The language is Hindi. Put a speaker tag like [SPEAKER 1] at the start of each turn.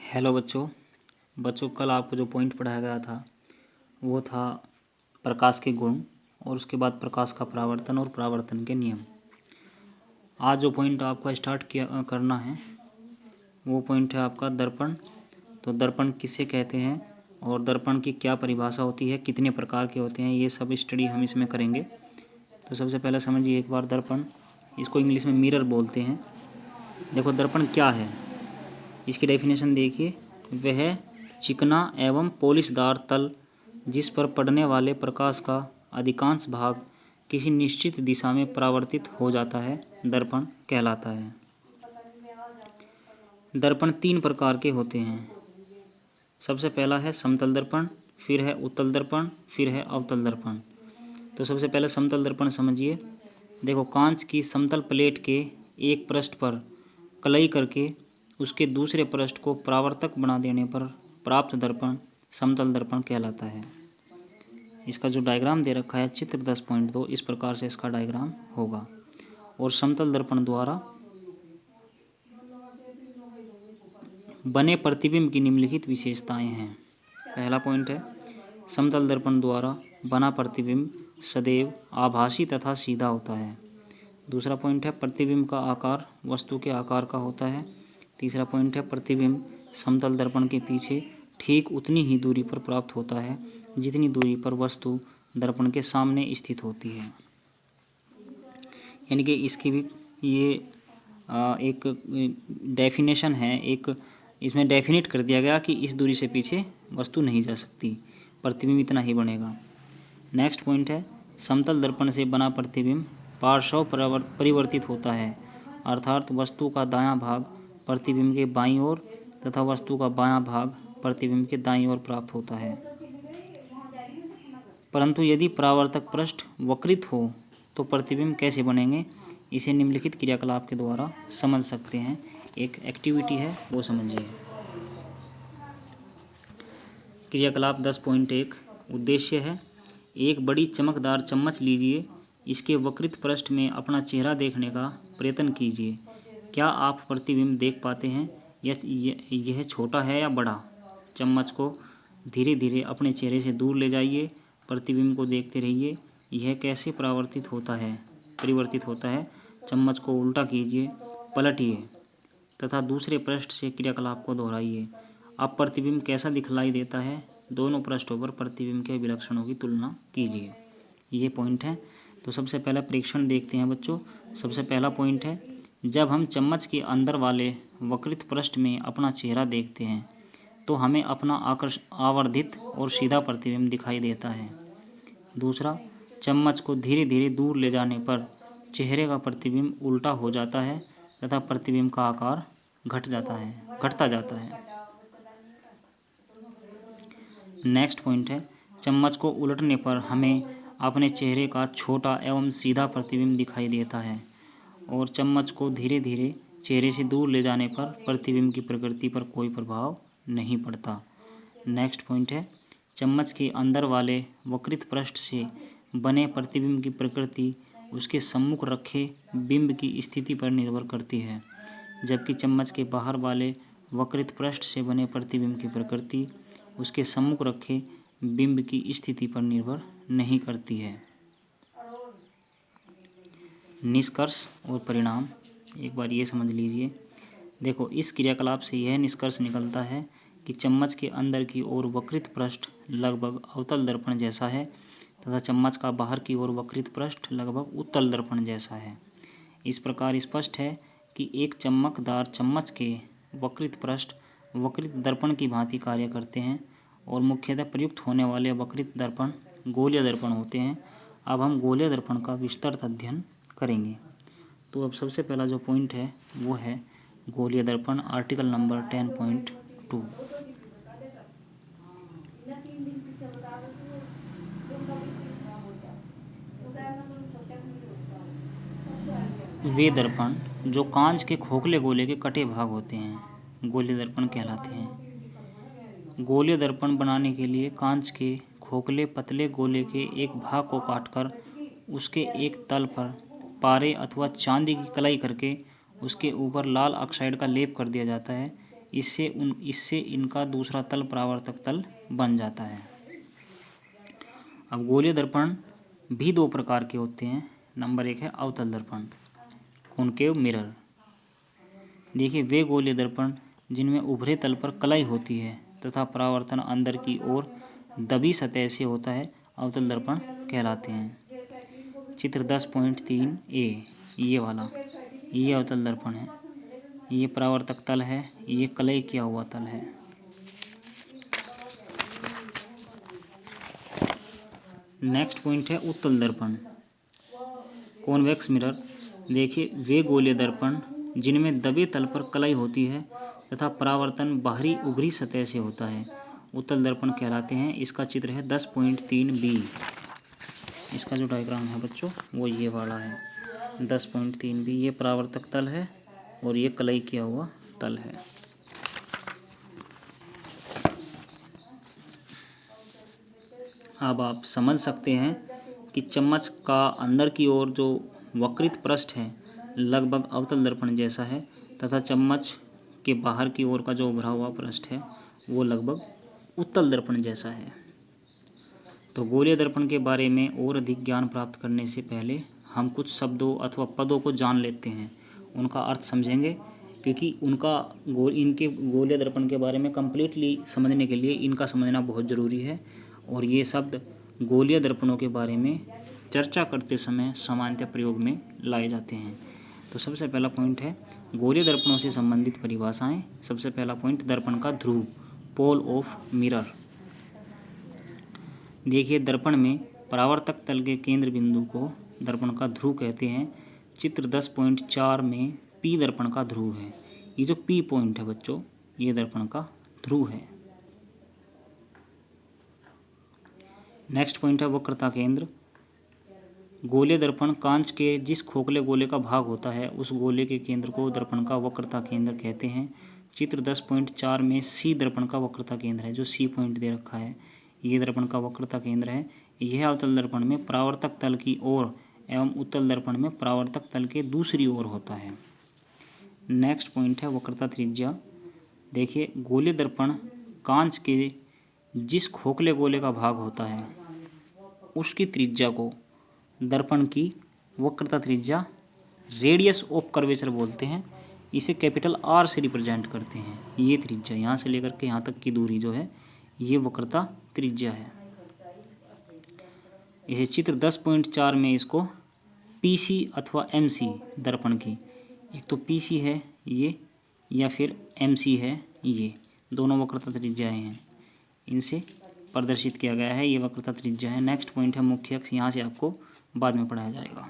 [SPEAKER 1] हेलो बच्चों। कल आपको जो पॉइंट पढ़ाया गया था वो था प्रकाश के गुण और उसके बाद प्रकाश का परावर्तन और परावर्तन के नियम। आज जो पॉइंट आपको स्टार्ट करना है वो पॉइंट है आपका दर्पण। तो दर्पण किसे कहते हैं और दर्पण की क्या परिभाषा होती है, कितने प्रकार के होते हैं, ये सब स्टडी हम इसमें करेंगे। तो सबसे पहले समझिए एक बार दर्पण, इसको इंग्लिश में मिरर बोलते हैं। देखो दर्पण क्या है, इसकी डेफिनेशन देखिए। वह चिकना एवं पॉलिशदार तल जिस पर पड़ने वाले प्रकाश का अधिकांश भाग किसी निश्चित दिशा में परावर्तित हो जाता है, दर्पण कहलाता है। दर्पण 3 प्रकार के होते हैं। सबसे पहला है समतल दर्पण, फिर है उत्तल दर्पण, फिर है अवतल दर्पण। तो सबसे पहले समतल दर्पण समझिए। देखो, कांच की समतल प्लेट के एक पृष्ठ पर कलई करके उसके दूसरे पृष्ठ को परावर्तक बना देने पर प्राप्त दर्पण समतल दर्पण कहलाता है। इसका जो डायग्राम दे रखा है चित्र 10.2, इस प्रकार से इसका डायग्राम होगा। और समतल दर्पण द्वारा बने प्रतिबिंब की निम्नलिखित विशेषताएं हैं। पहला पॉइंट है, समतल दर्पण द्वारा बना प्रतिबिंब सदैव आभासी तथा सीधा होता है। दूसरा पॉइंट है, प्रतिबिंब का आकार वस्तु के आकार का होता है। तीसरा पॉइंट है, प्रतिबिंब समतल दर्पण के पीछे ठीक उतनी ही दूरी पर प्राप्त होता है जितनी दूरी पर वस्तु दर्पण के सामने स्थित होती है। यानी कि इसकी भी ये एक डेफिनेशन है, एक इसमें डेफिनेट कर दिया गया कि इस दूरी से पीछे वस्तु नहीं जा सकती, प्रतिबिंब इतना ही बनेगा। नेक्स्ट पॉइंट है, समतल दर्पण से बना प्रतिबिंब पार्श्व परिवर्तित होता है, अर्थात वस्तु का दायां भाग प्रतिबिंब के बाईं ओर तथा वस्तु का बायां भाग प्रतिबिंब के दाईं ओर प्राप्त होता है। परंतु यदि परावर्तक पृष्ठ वक्रित हो तो प्रतिबिंब कैसे बनेंगे, इसे निम्नलिखित क्रियाकलाप के द्वारा समझ सकते हैं। एक एक्टिविटी है, वो समझिए। क्रियाकलाप 10.1 उद्देश्य है, एक बड़ी चमकदार चम्मच लीजिए, इसके वक्रित पृष्ठ में अपना चेहरा देखने का प्रयत्न कीजिए। क्या आप प्रतिबिंब देख पाते हैं? यह छोटा है या बड़ा? चम्मच को धीरे धीरे अपने चेहरे से दूर ले जाइए, प्रतिबिंब को देखते रहिए। यह कैसे परिवर्तित होता है। चम्मच को उल्टा कीजिए, पलटिए तथा दूसरे पृष्ठ से क्रियाकलाप को दोहराइए। अब प्रतिबिंब कैसा दिखलाई देता है, दोनों पृष्ठों पर प्रतिबिंब के विलक्षणों की तुलना कीजिए। ये पॉइंट है। तो सबसे पहला परीक्षण देखते हैं बच्चों। सबसे पहला पॉइंट है, जब हम चम्मच के अंदर वाले वक्रित पृष्ठ में अपना चेहरा देखते हैं तो हमें अपना आवर्धित और सीधा प्रतिबिंब दिखाई देता है। दूसरा, चम्मच को धीरे धीरे दूर ले जाने पर चेहरे का प्रतिबिंब उल्टा हो जाता है तथा प्रतिबिंब का आकार घटता जाता है। नेक्स्ट पॉइंट है, चम्मच को उलटने पर हमें अपने चेहरे का छोटा एवं सीधा प्रतिबिंब दिखाई देता है और चम्मच को धीरे धीरे चेहरे से दूर ले जाने पर प्रतिबिंब की प्रकृति पर कोई प्रभाव नहीं पड़ता। नेक्स्ट पॉइंट है, चम्मच के अंदर वाले वक्रित पृष्ठ से बने प्रतिबिंब की प्रकृति उसके सम्मुख रखे बिंब की स्थिति पर निर्भर करती है, जबकि चम्मच के बाहर वाले वक्रित पृष्ठ से बने प्रतिबिंब की प्रकृति उसके सम्मुख रखे बिंब की स्थिति पर निर्भर नहीं करती है। निष्कर्ष और परिणाम एक बार ये समझ लीजिए। देखो, इस क्रियाकलाप से यह निष्कर्ष निकलता है कि चम्मच के अंदर की ओर वक्रित पृष्ठ लगभग अवतल दर्पण जैसा है तथा चम्मच का बाहर की ओर वक्रित पृष्ठ लगभग उत्तल दर्पण जैसा है। इस प्रकार स्पष्ट है कि एक चमकदार चम्मच के वक्रित पृष्ठ वक्रित दर्पण की भांति कार्य करते हैं और मुख्यतः प्रयुक्त होने वाले वक्रित दर्पण गोलीय दर्पण होते हैं। अब हम गोलीय दर्पण का विस्तृत अध्ययन करेंगे। तो अब सबसे पहला जो पॉइंट है वो है गोलीय दर्पण, आर्टिकल नंबर 10.2। वे दर्पण जो कांच के खोखले गोले के कटे भाग होते हैं गोलीय दर्पण कहलाते हैं। गोलीय दर्पण बनाने के लिए कांच के खोखले पतले गोले के एक भाग को काटकर उसके एक तल पर पारे अथवा चांदी की कलाई करके उसके ऊपर लाल ऑक्साइड का लेप कर दिया जाता है। इससे इनका दूसरा तल परावर्तक तल बन जाता है। अब गोलीय दर्पण भी दो प्रकार के होते हैं। नंबर 1 है अवतल दर्पण, कॉनकेव मिरर। देखिए, वे गोलीय दर्पण जिनमें उभरे तल पर कलाई होती है तथा परावर्तन अंदर की ओर दबी सतह से होता है, अवतल दर्पण कहलाते हैं। चित्र 10.3 ए, ये वाला, ये अवतल दर्पण है, ये परावर्तक तल है, ये कलई किया हुआ तल है। नेक्स्ट पॉइंट है उत्तल दर्पण, कॉन्वेक्स मिरर। देखिए, वे गोलीय दर्पण जिनमें दबे तल पर कलई होती है तथा परावर्तन बाहरी उभरी सतह से होता है, उत्तल दर्पण कहलाते हैं। इसका चित्र है 10.3 बी। इसका जो डायग्राम है बच्चों वो ये वाला है 10.3 बी। ये परावर्तक तल है और ये कलई किया हुआ तल है। अब आप समझ सकते हैं कि चम्मच का अंदर की ओर जो वक्रित पृष्ठ है लगभग अवतल दर्पण जैसा है तथा चम्मच के बाहर की ओर का जो उभरा हुआ पृष्ठ है वो लगभग उत्तल दर्पण जैसा है। तो गोलीय दर्पण के बारे में और अधिक ज्ञान प्राप्त करने से पहले हम कुछ शब्दों अथवा पदों को जान लेते हैं, उनका अर्थ समझेंगे, क्योंकि इनके गोलीय दर्पण के बारे में कम्प्लीटली समझने के लिए इनका समझना बहुत ज़रूरी है। और ये शब्द गोलीय दर्पणों के बारे में चर्चा करते समय सामान्यतः प्रयोग में लाए जाते हैं। तो सबसे पहला पॉइंट है गोलीय दर्पणों से संबंधित परिभाषाएं। सबसे पहला पॉइंट, दर्पण का ध्रुव, पोल ऑफ मिरर। देखिए, दर्पण में परावर्तक तल के केंद्र बिंदु को दर्पण का ध्रुव कहते हैं। चित्र 10.4 में पी दर्पण का ध्रुव है। ये जो पी पॉइंट है बच्चों, ये दर्पण का ध्रुव है। नेक्स्ट पॉइंट है वक्रता केंद्र। गोलीय दर्पण कांच के जिस खोखले गोले का भाग होता है उस गोले के केंद्र को दर्पण का वक्रता केंद्र कहते हैं। चित्र 10.4 में सी दर्पण का वक्रता केंद्र है, जो सी पॉइंट दे रखा है, ये दर्पण का वक्रता केंद्र है। यह अवतल दर्पण में परावर्तक तल की ओर एवं उत्तल दर्पण में परावर्तक तल के दूसरी ओर होता है। नेक्स्ट पॉइंट है वक्रता त्रिज्या। देखिए, गोलीय दर्पण कांच के जिस खोखले गोले का भाग होता है उसकी त्रिज्या को दर्पण की वक्रता त्रिज्या, रेडियस ऑफ कर्वेचर बोलते हैं। इसे कैपिटल आर से रिप्रेजेंट करते हैं। ये त्रिज्या यहाँ से लेकर के यहाँ तक की दूरी जो है ये वक्रता त्रिज्या है। यह चित्र 10.4 में इसको पीसी अथवा एमसी दर्पण की, एक तो पीसी है ये या फिर एमसी है, ये दोनों वक्रता त्रिज्याएँ हैं, इनसे प्रदर्शित किया गया है। ये वक्रता त्रिज्या है। नेक्स्ट पॉइंट है मुख्य अक्ष। यहाँ से आपको बाद में पढ़ाया जाएगा।